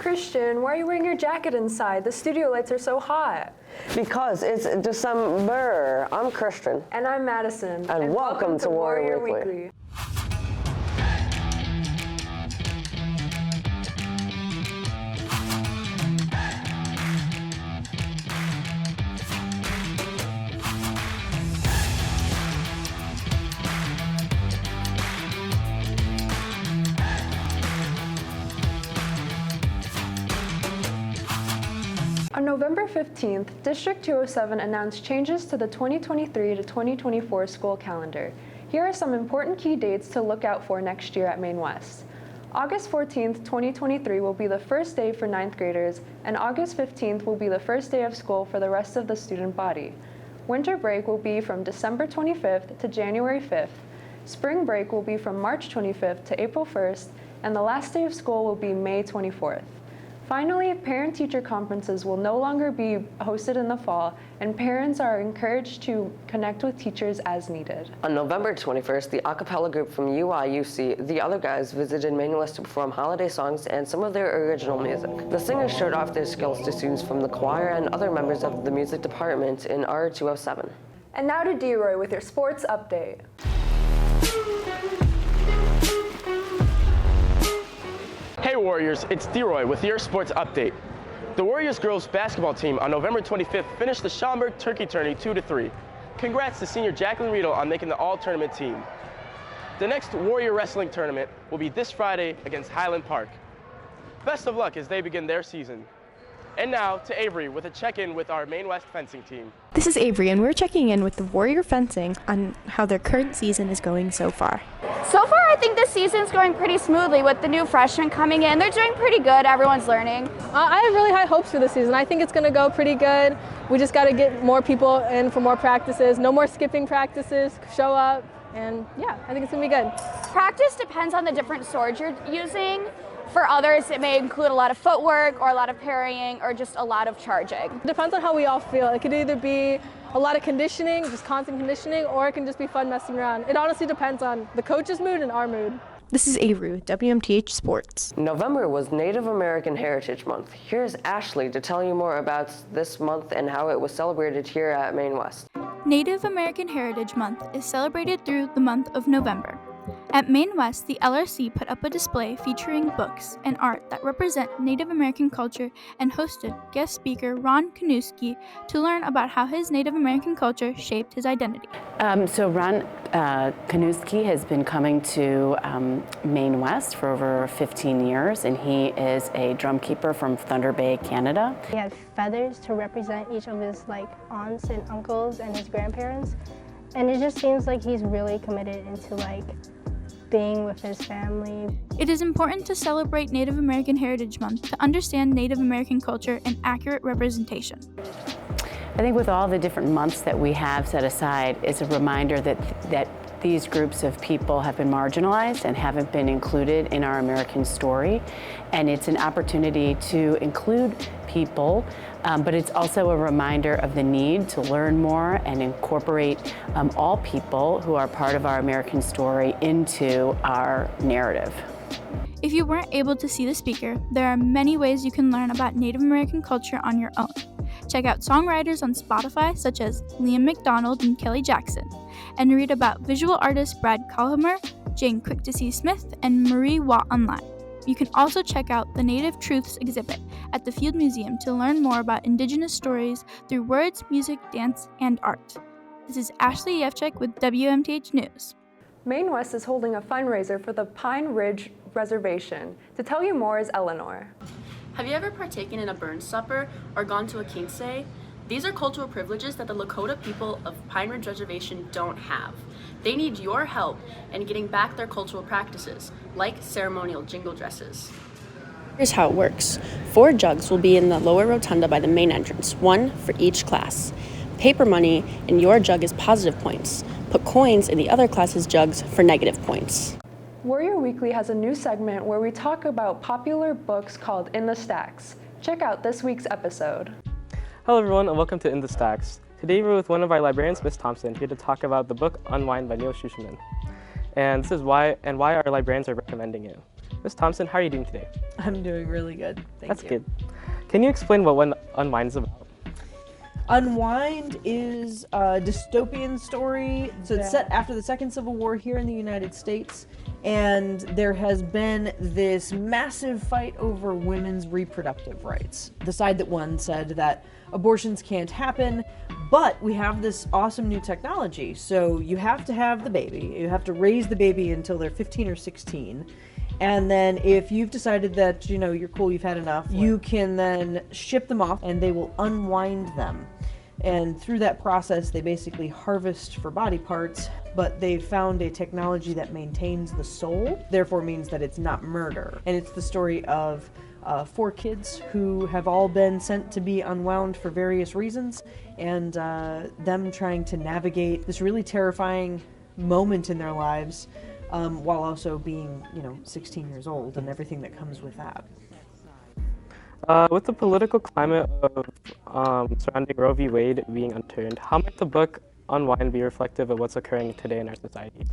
Christian, why are you wearing your jacket inside? The studio lights are so hot. Because it's December. I'm Christian. And I'm Madison. And welcome to Warrior Weekly. On November 15th, District 207 announced changes to the 2023 to 2024 school calendar. Here are some important key dates to look out for next year at Maine West. August 14th, 2023 will be the first day for 9th graders, and August 15th will be the first day of school for the rest of the student body. Winter break will be from December 25th to January 5th. Spring break will be from March 25th to April 1st, and the last day of school will be May 24th. Finally, parent-teacher conferences will no longer be hosted in the fall, and parents are encouraged to connect with teachers as needed. On November 21st, the Acapella group from UIUC, The Other Guys, visited Maine West to perform holiday songs and some of their original music. The singers showed off their skills to students from the choir and other members of the music department in R207. And now to D-Roy with your sports update. Hey Warriors, it's D-Roy with your sports update. The Warriors girls basketball team on November 25th finished the Schaumburg Turkey Tourney 2-3. Congrats to senior Jacqueline Riedel on making the all-tournament team. The next Warrior Wrestling tournament will be this Friday against Highland Park. Best of luck as they begin their season. And now to Avery with a check-in with our Maine West fencing team. This is Avery, and we're checking in with the Warrior Fencing on how their current season is going so far. So far, I think this season's going pretty smoothly with the new freshmen coming in. They're doing pretty good. Everyone's learning. I have really high hopes for this season. I think it's going to go pretty good. We just got to get more people in for more practices. No more skipping practices. Show up. And yeah, I think it's going to be good. Practice depends on the different swords you're using. For others, it may include a lot of footwork or a lot of parrying or just a lot of charging. It depends on how we all feel. It could either be a lot of conditioning, just constant conditioning, or it can just be fun messing around. It honestly depends on the coach's mood and our mood. This is Avery with WMTH Sports. November was Native American Heritage Month. Here's Ashley to tell you more about this month and how it was celebrated here at Maine West. Native American Heritage Month is celebrated through the month of November. At Maine West, the LRC put up a display featuring books and art that represent Native American culture and hosted guest speaker Ron Kanuski to learn about how his Native American culture shaped his identity. So Ron Kanuski has been coming to Maine West for over 15 years, and he is a drumkeeper from Thunder Bay, Canada. He had feathers to represent each of his aunts and uncles and his grandparents, and it just seems like he's really committed into being with his family. It is important to celebrate Native American Heritage Month to understand Native American culture and accurate representation. I think with all the different months that we have set aside, it's a reminder that these groups of people have been marginalized and haven't been included in our American story. And it's an opportunity to include people, but it's also a reminder of the need to learn more and incorporate all people who are part of our American story into our narrative. If you weren't able to see the speaker, there are many ways you can learn about Native American culture on your own. Check out songwriters on Spotify such as Liam McDonald and Kelly Jackson, and read about visual artists Brad Kalhamer, Jane Quick-to-See-Smith, and Marie Watt online. You can also check out the Native Truths exhibit at the Field Museum to learn more about Indigenous stories through words, music, dance, and art. This is Ashley Yevchik with WMTH News. Maine West is holding a fundraiser for the Pine Ridge Reservation. To tell you more is Eleanor. Have you ever partaken in a burn supper or gone to a quince? These are cultural privileges that the Lakota people of Pine Ridge Reservation don't have. They need your help in getting back their cultural practices, like ceremonial jingle dresses. Here's how it works. 4 jugs will be in the lower rotunda by the main entrance, 1 for each class. Paper money in your jug is positive points. Put coins in the other class's jugs for negative points. Warrior Weekly has a new segment where we talk about popular books called In the Stacks. Check out this week's episode. Hello everyone and welcome to In the Stacks. Today we're with one of our librarians, Ms. Thompson, here to talk about the book Unwind by Neil Shushman. And this is why our librarians are recommending it. Ms. Thompson, how are you doing today? I'm doing really good. Thank you. That's good. Can you explain what Unwind is about? Unwind is a dystopian story. So it's set after the Second Civil War here in the United States, and there has been this massive fight over women's reproductive rights. The side that won said that abortions can't happen, but we have this awesome new technology. So you have to have the baby, you have to raise the baby until they're 15 or 16. And then if you've decided that, you know, you're cool, you've had enough, you can then ship them off and they will unwind them. And through that process, they basically harvest for body parts, but they've found a technology that maintains the soul, therefore means that it's not murder. And it's the story of 4 kids who have all been sent to be unwound for various reasons, and them trying to navigate this really terrifying moment in their lives, while also being, 16 years old and everything that comes with that. With the political climate of surrounding Roe v. Wade being unturned, how might the book Unwind be reflective of what's occurring today in our society?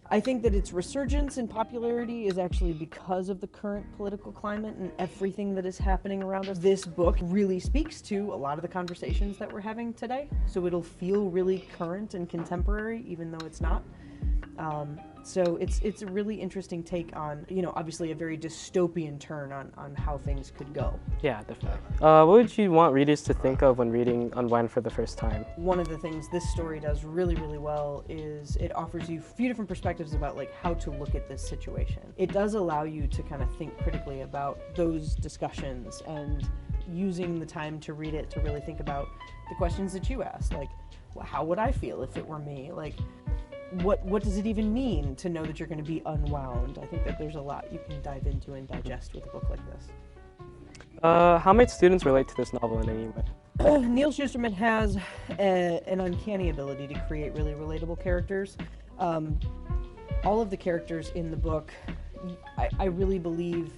I think that its resurgence in popularity is actually because of the current political climate and everything that is happening around us. This book really speaks to a lot of the conversations that we're having today, so it'll feel really current and contemporary, even though it's not. So it's a really interesting take on, obviously a very dystopian turn on how things could go. Yeah, definitely. What would you want readers to think of when reading Unwind for the first time? One of the things this story does really, really well is it offers you a few different perspectives about how to look at this situation. It does allow you to kind of think critically about those discussions and using the time to read it to really think about the questions that you asked, how would I feel if it were me? What does it even mean to know that you're going to be unwound? I think that there's a lot you can dive into and digest with a book like this. How might students relate to this novel in any way? Neil Schusterman has an uncanny ability to create really relatable characters. All of the characters in the book, I really believe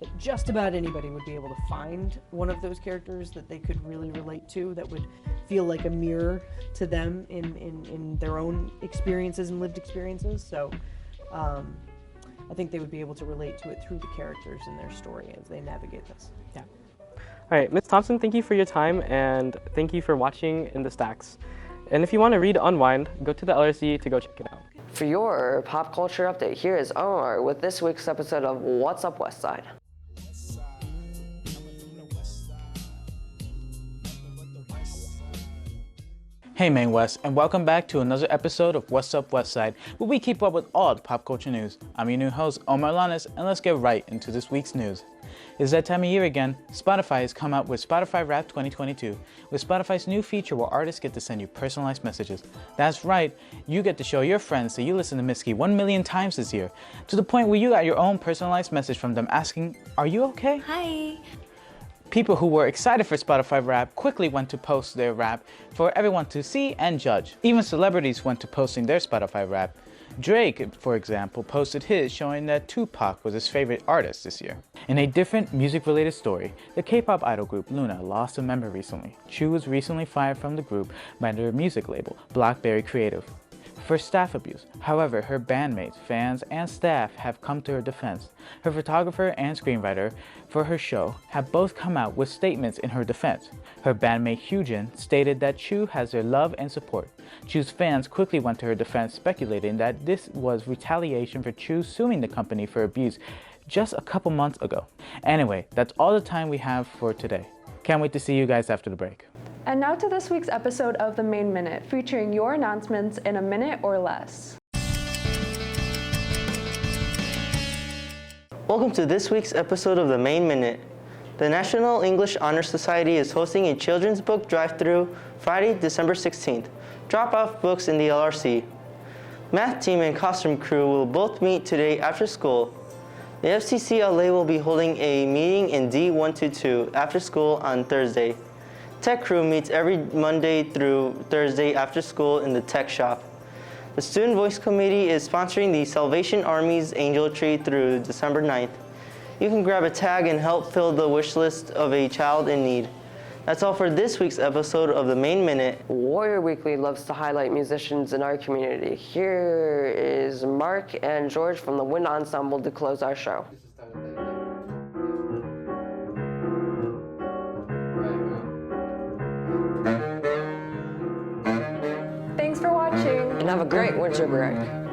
that just about anybody would be able to find one of those characters that they could really relate to, that would feel like a mirror to them in their own experiences and lived experiences. So I think they would be able to relate to it through the characters and their story as they navigate this. Yeah. All right, Ms. Thompson, thank you for your time, and thank you for watching In the Stacks. And if you want to read Unwind, go to the LRC to go check it out. For your pop culture update, here is Omar with this week's episode of What's Up West Side. Hey Maine West, and welcome back to another episode of What's Up Westside, where we keep up with all the pop culture news. I'm your new host, Omar Lanes, and let's get right into this week's news. It's that time of year again. Spotify has come out with Spotify Wrapped 2022, with Spotify's new feature where artists get to send you personalized messages. That's right, you get to show your friends that you listened to Mitski 1 million times this year, to the point where you got your own personalized message from them asking, "Are you okay?" Hi. People who were excited for Spotify Wrapped quickly went to post their Wrap for everyone to see and judge. Even celebrities went to posting their Spotify Wrap. Drake, for example, posted his showing that Tupac was his favorite artist this year. In a different music-related story, the K-pop idol group Luna lost a member recently. Chu was recently fired from the group by their music label, Blackberry Creative, for staff abuse. However, her bandmates, fans, and staff have come to her defense. Her photographer and screenwriter for her show have both come out with statements in her defense. Her bandmate Hyujin stated that Chu has their love and support. Chu's fans quickly went to her defense, speculating that this was retaliation for Chu suing the company for abuse just a couple months ago. Anyway, that's all the time we have for today. Can't wait to see you guys after the break. And now to this week's episode of The Maine Minute, featuring your announcements in a minute or less. Welcome to this week's episode of The Maine Minute. The National English Honor Society is hosting a children's book drive-thru Friday, December 16th. Drop off books in the LRC. Math team and costume crew will both meet today after school. The FCC LA will be holding a meeting in D122 after school on Thursday. Tech crew meets every Monday through Thursday after school in the tech shop. The Student Voice Committee is sponsoring the Salvation Army's Angel Tree through December 9th. You can grab a tag and help fill the wish list of a child in need. That's all for this week's episode of The Maine Minute. Warrior Weekly loves to highlight musicians in our community. Here is Mark and George from the Wind Ensemble to close our show. and have a great winter break.